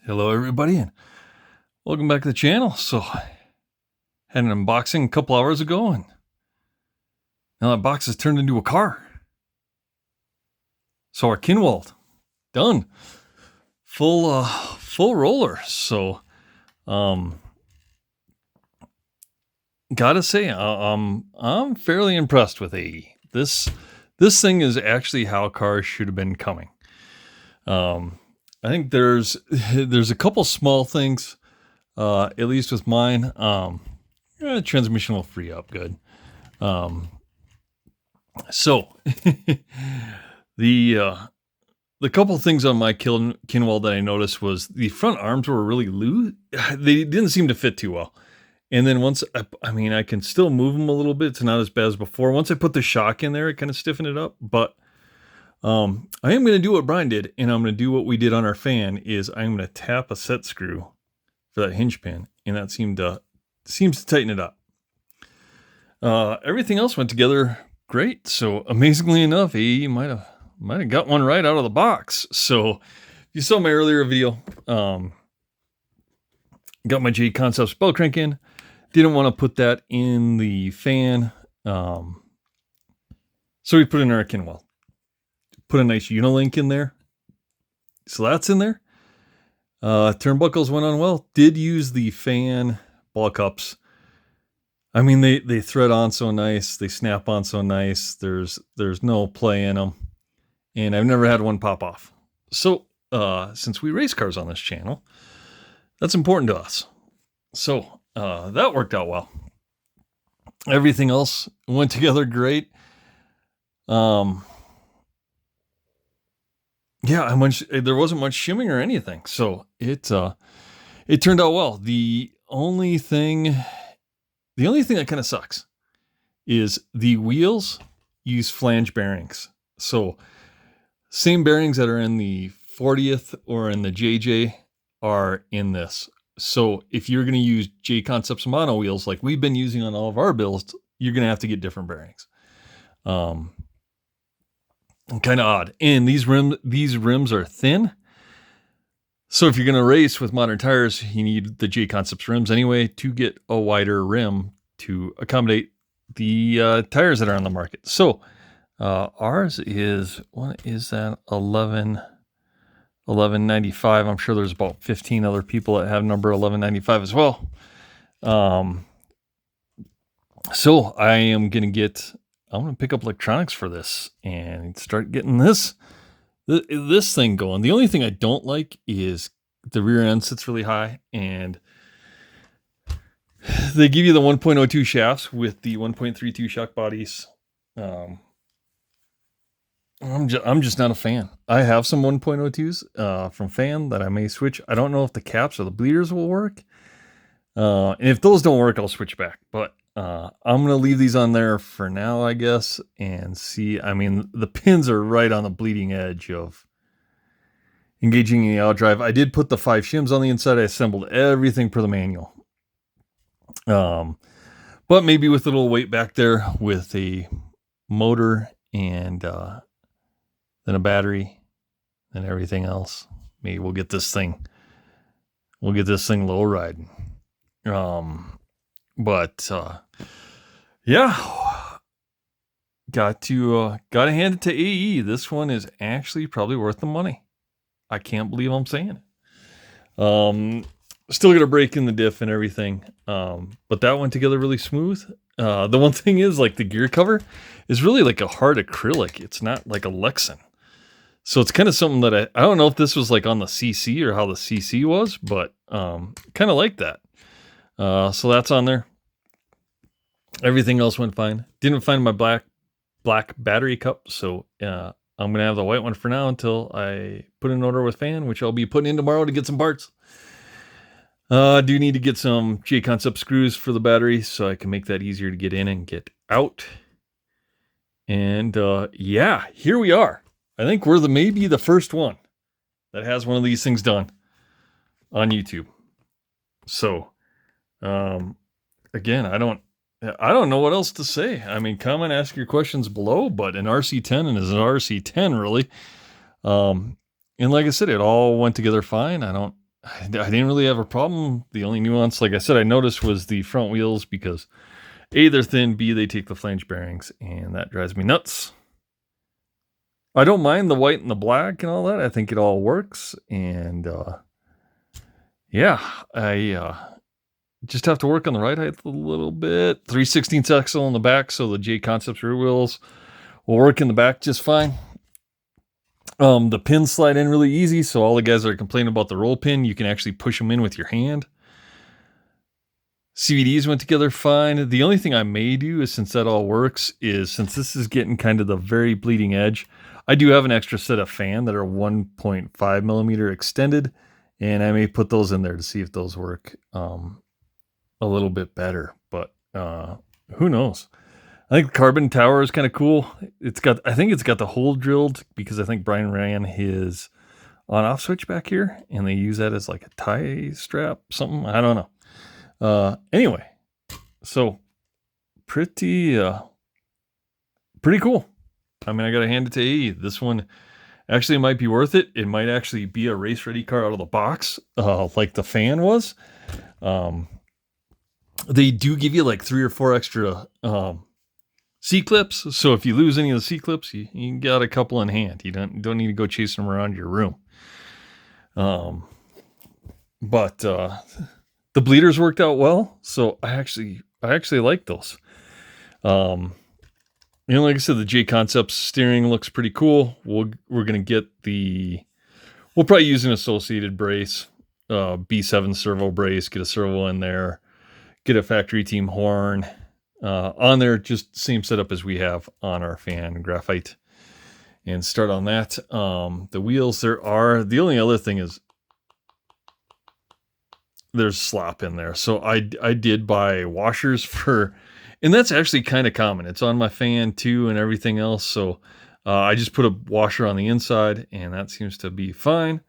Hello everybody and welcome back to the channel. So had an unboxing a couple hours ago and now that box has turned into a car. So our Kinwald, done. Full roller. So gotta say I'm fairly impressed with AE. This thing is actually how cars should have been coming. I think there's a couple small things, at least with mine. Transmission will free up good. So the couple things on my Kinwald that I noticed was the front arms were really loose. They didn't seem to fit too well. And then once, I can still move them a little bit. It's not as bad as before. Once I put the shock in there, it kind of stiffened it up. But I am going to do what Brian did, and I'm going to do what we did on our fan, is I'm going to tap a set screw for that hinge pin, and that seems to tighten it up. Everything else went together great. So amazingly enough, AE might have got one right out of the box. So if you saw my earlier video, got my J Concepts bell crank in. Didn't want to put that in the fan, so we put in our Kinwald. Put a nice Unilink in there. So that's in there. Turnbuckles went on well. Did use the fan ball cups. I mean, they thread on so nice. They snap on so nice. There's no play in them. And I've never had one pop off. So since we race cars on this channel, that's important to us. So that worked out well. Everything else went together great. Yeah, there wasn't much shimming or anything, so it turned out well. The only thing that kind of sucks is the wheels use flange bearings. So same bearings that are in the 40th or in the JJ are in this. So if you're going to use J Concepts mono wheels like we've been using on all of our builds, you're going to have to get different bearings. Kind of odd. And these rims are thin. So if you're going to race with modern tires, you need the J Concepts rims anyway to get a wider rim to accommodate the tires that are on the market. So ours is, what is that? 1195. I'm sure there's about 15 other people that have number 1195 as well. So I'm going to pick up electronics for this and start getting this thing going. The only thing I don't like is the rear end sits really high, and they give you the 1.02 shafts with the 1.32 shock bodies. I'm just not a fan. I have some 1.02s from Fan that I may switch. I don't know if the caps or the bleeders will work. And if those don't work, I'll switch back. But I'm going to leave these on there for now, I guess, and see. I mean, the pins are right on the bleeding edge of engaging in the outdrive. I did put the 5 shims on the inside. I assembled everything per the manual. But maybe with a little weight back there with a motor and then a battery and everything else, maybe we'll get this thing low riding. But yeah, got to hand it to AE. This one is actually probably worth the money. I can't believe I'm saying it. Still got a break in the diff and everything. But that went together really smooth. The one thing is, like, the gear cover is really like a hard acrylic. It's not like a Lexan. So it's kind of something that I don't know if this was like on the CC or how the CC was, but kind of like that. So that's on there. Everything else went fine. Didn't find my black battery cup, so I'm gonna have the white one for now until I put an order with Fan, which I'll be putting in tomorrow to get some parts. I do need to get some J Concept screws for the battery so I can make that easier to get in and get out. And yeah, here we are. I think we're maybe the first one that has one of these things done on YouTube. So again, I don't know what else to say. I mean, comment, ask your questions below, but an RC10 and is an RC10 really. And like I said, it all went together fine. I don't I didn't really have a problem. The only nuance, like I said, I noticed was the front wheels because A, they're thin, B, they take the flange bearings, and that drives me nuts. I don't mind the white and the black and all that. I think it all works. And yeah, I just have to work on the ride height a little bit. 3/16 axle on the back, so the J Concepts rear wheels will work in the back just fine. The pins slide in really easy, so all the guys that are complaining about the roll pin, you can actually push them in with your hand. CVDs went together fine. The only thing I may do is, since that all works, is since this is getting kind of the very bleeding edge, I do have an extra set of fan that are 1.5 millimeter extended, and I may put those in there to see if those work a little bit better, but who knows? I think the carbon tower is kind of cool. I think it's got the hole drilled because I think Brian ran his on-off switch back here, and they use that as like a tie strap, something. I don't know. Anyway, so pretty cool. I mean, I got to hand it to AE. This one actually might be worth it. It might actually be a race-ready car out of the box, like the fan was. They do give you like 3 or 4 extra C-clips, so if you lose any of the C-clips, you got a couple in hand. You don't need to go chasing them around your room. But the bleeders worked out well, so I actually like those. Like I said, the J Concepts steering looks pretty cool. We're gonna get we'll probably use an associated brace, B7 servo brace, get a servo in there, get a factory team horn. On there, just same setup as we have on our fan, graphite, and start on that. The wheels, the only other thing is there's slop in there. So I did buy washers and that's actually kind of common. It's on my fan too and everything else. So I just put a washer on the inside and that seems to be fine.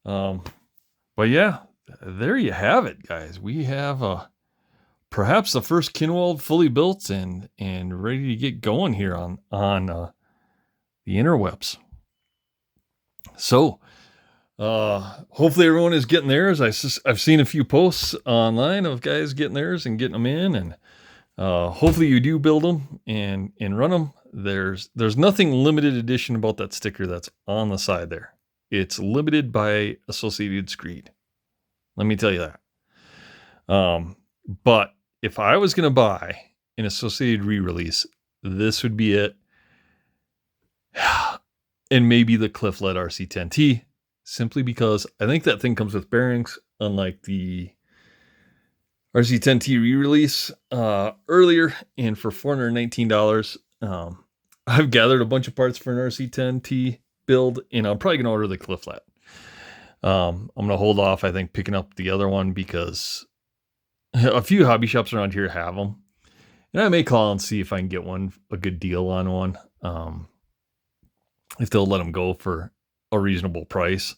But yeah, there you have it, guys. We have perhaps the first Kinwald fully built and ready to get going here on the interwebs. So hopefully everyone is getting theirs. I've seen a few posts online of guys getting theirs and getting them in, and hopefully you do build them and run them. There's nothing limited edition about that sticker that's on the side there. It's limited by Associated Screed. Let me tell you that. But if I was going to buy an Associated re-release, this would be it. And maybe the Cliff Led RC10T, simply because I think that thing comes with bearings, unlike the RC10T re-release earlier. And for $419, I've gathered a bunch of parts for an RC10T build, and I'm probably going to order the Cliff Led. I'm going to hold off, I think, picking up the other one because a few hobby shops around here have them. And I may call and see if I can get a good deal on one. If they'll let them go for a reasonable price,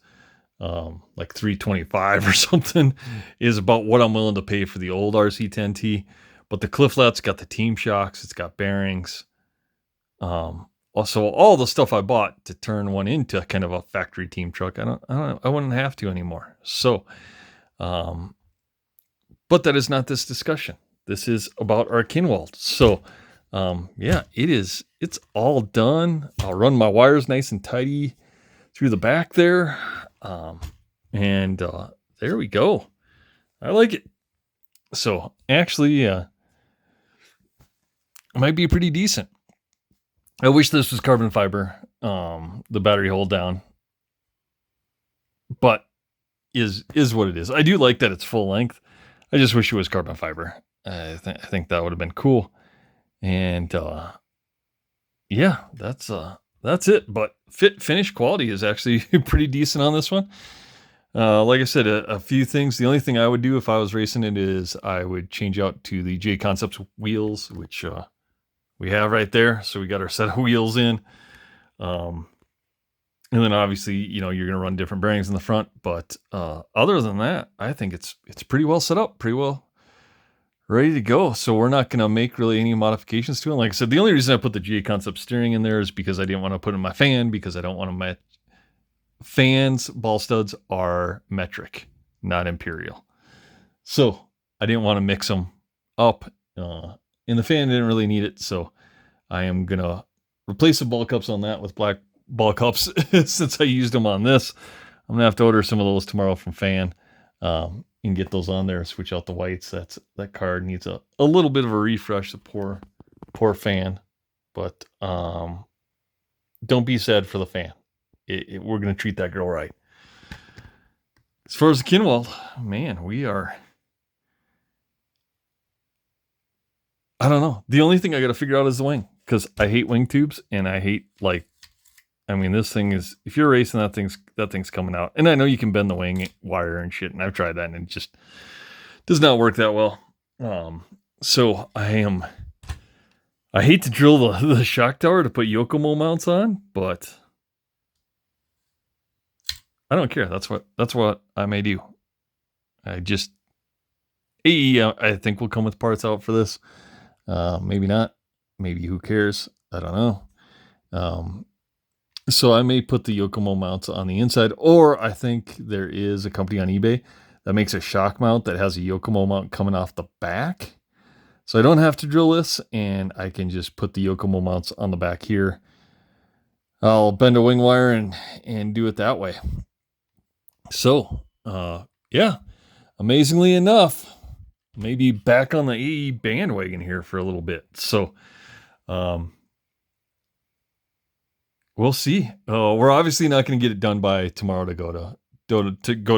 like $325 or something is about what I'm willing to pay for the old RC10T. But the Cliff Led's got the team shocks, it's got bearings. Also, all the stuff I bought to turn one into kind of a factory team truck, I wouldn't have to anymore. So, but that is not this discussion. This is about our Kinwald. So, yeah, it's all done. I'll run my wires nice and tidy through the back there. And there we go. I like it. So actually, it might be pretty decent. I wish this was carbon fiber, the battery hold down, but is what it is. I do like that it's full length. I just wish it was carbon fiber. I think that would have been cool. And yeah, that's it. But finish quality is actually pretty decent on this one. Like I said, a few things. The only thing I would do if I was racing it is I would change out to the J Concepts wheels, which we have right there. So we got our set of wheels in. And then obviously, you're going to run different bearings in the front. But other than that, I think it's pretty well set up, pretty well ready to go. So we're not going to make really any modifications to it. Like I said, the only reason I put the J Concept steering in there is because I didn't want to put in my fan, because I don't want to fans, ball studs are metric. not Imperial. So I didn't want to mix them up. And the fan didn't really need it, so I am going to replace the ball cups on that with black ball cups since I used them on this. I'm going to have to order some of those tomorrow from Fan and get those on there, switch out the whites. That card needs a little bit of a refresh, the poor Fan. But don't be sad for the Fan. We're going to treat that girl right. As far as the Kinwald, man, we are... I don't know. The only thing I got to figure out is the wing, because I hate wing tubes, and I hate, like, I mean, this thing is, if you're racing, that thing's coming out. And I know you can bend the wing wire and shit, and I've tried that, and it just does not work that well. So I hate to drill the shock tower to put Yokomo mounts on, but I don't care. That's what I may do. AE, I think will come with parts out for this. Maybe not. Maybe who cares? I don't know. So I may put the Yokomo mounts on the inside, or I think there is a company on eBay that makes a shock mount that has a Yokomo mount coming off the back. So I don't have to drill this, and I can just put the Yokomo mounts on the back here. I'll bend a wing wire and do it that way. So, yeah, amazingly enough, maybe back on the AE bandwagon here for a little bit. So, we'll see. We're obviously not going to get it done by tomorrow to go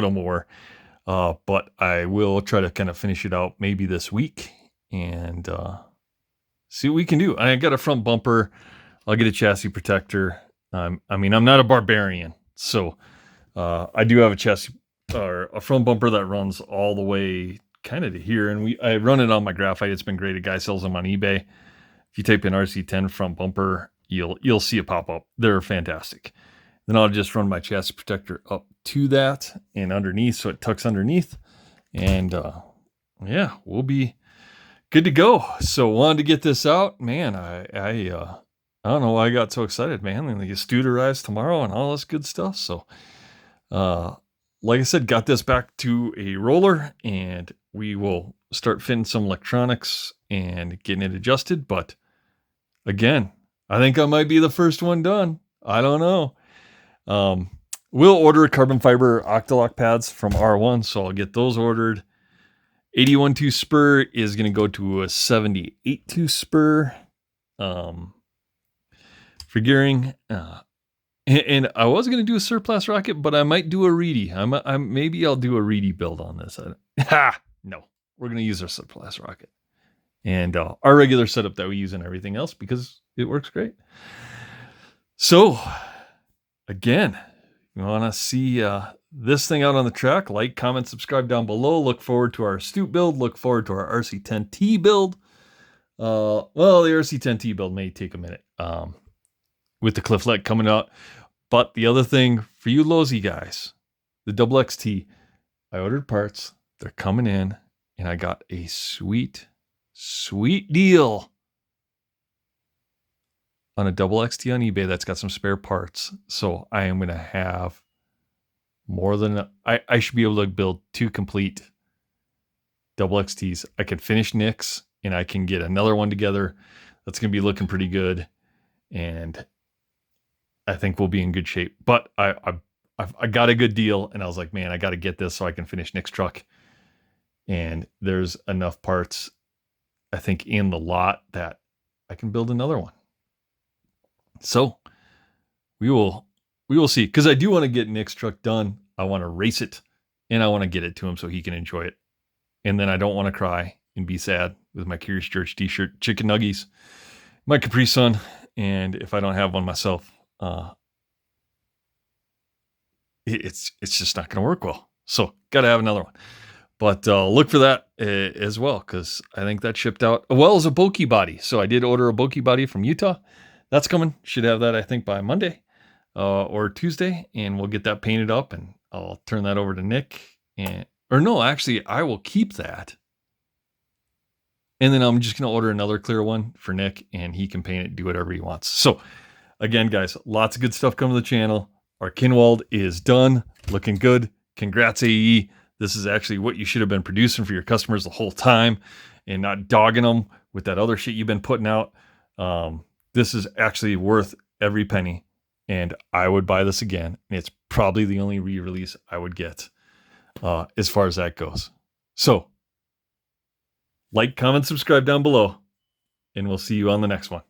to more. But I will try to kind of finish it out maybe this week and see what we can do. I got a front bumper. I'll get a chassis protector. I mean, I'm not a barbarian, so I do have a chassis or a front bumper that runs all the way kind of to here, and I run it on my graphite. It's been great. A guy sells them on eBay. If you type in RC10 front bumper, you'll see it pop up. They're fantastic. Then I'll just run my chassis protector up to that and underneath, so it tucks underneath, and yeah, we'll be good to go. So wanted to get this out, man. I don't know why I got so excited, man. And the Astute arrives tomorrow and all this good stuff. So, like I said, got this back to a roller, and we will start fitting some electronics and getting it adjusted. But again, I think I might be the first one done. I don't know. We'll order carbon fiber Octalock pads from R1, so I'll get those ordered. 81 tooth spur is going to go to a 78 tooth spur for gearing. And I was going to do a surplus rocket, but I might do a Reedy. Maybe I'll do a Reedy build on this. No, we're going to use our surplus rocket and our regular setup that we use in everything else because it works great. So again, you want to see this thing out on the track, like, comment, subscribe down below. Look forward to our Astute build. Look forward to our RC10T build. Well, the RC10T build may take a minute with the Cliff Leg coming out. But the other thing for you Lozy guys, the double XT, I ordered parts. They're coming in, and I got a sweet, sweet deal on a double XT on eBay that's got some spare parts. So I am going to have more than... I should be able to build 2 complete double XTs. I can finish Nick's, and I can get another one together that's going to be looking pretty good. And I think we'll be in good shape. But I got a good deal, and I was like, man, I got to get this so I can finish Nick's truck. And there's enough parts, I think, in the lot that I can build another one. So we will see, because I do want to get Nick's truck done. I want to race it, and I want to get it to him so he can enjoy it. And then I don't want to cry and be sad with my Curious Church t-shirt, chicken nuggies, my Capri Sun, and if I don't have one myself, it's just not going to work well. So got to have another one. But look for that as well, because I think that shipped out, well as a bulky body. So I did order a bulky body from Utah. That's coming. Should have that, I think, by Monday or Tuesday, and we'll get that painted up, and I'll turn that over to Nick. Or no, actually, I will keep that. And then I'm just going to order another clear one for Nick, and he can paint it, do whatever he wants. So again, guys, lots of good stuff coming to the channel. Our Kinwald is done, looking good. Congrats, AE. This is actually what you should have been producing for your customers the whole time and not dogging them with that other shit you've been putting out. This is actually worth every penny, and I would buy this again. And it's probably the only re-release I would get as far as that goes. So, like, comment, subscribe down below, and we'll see you on the next one.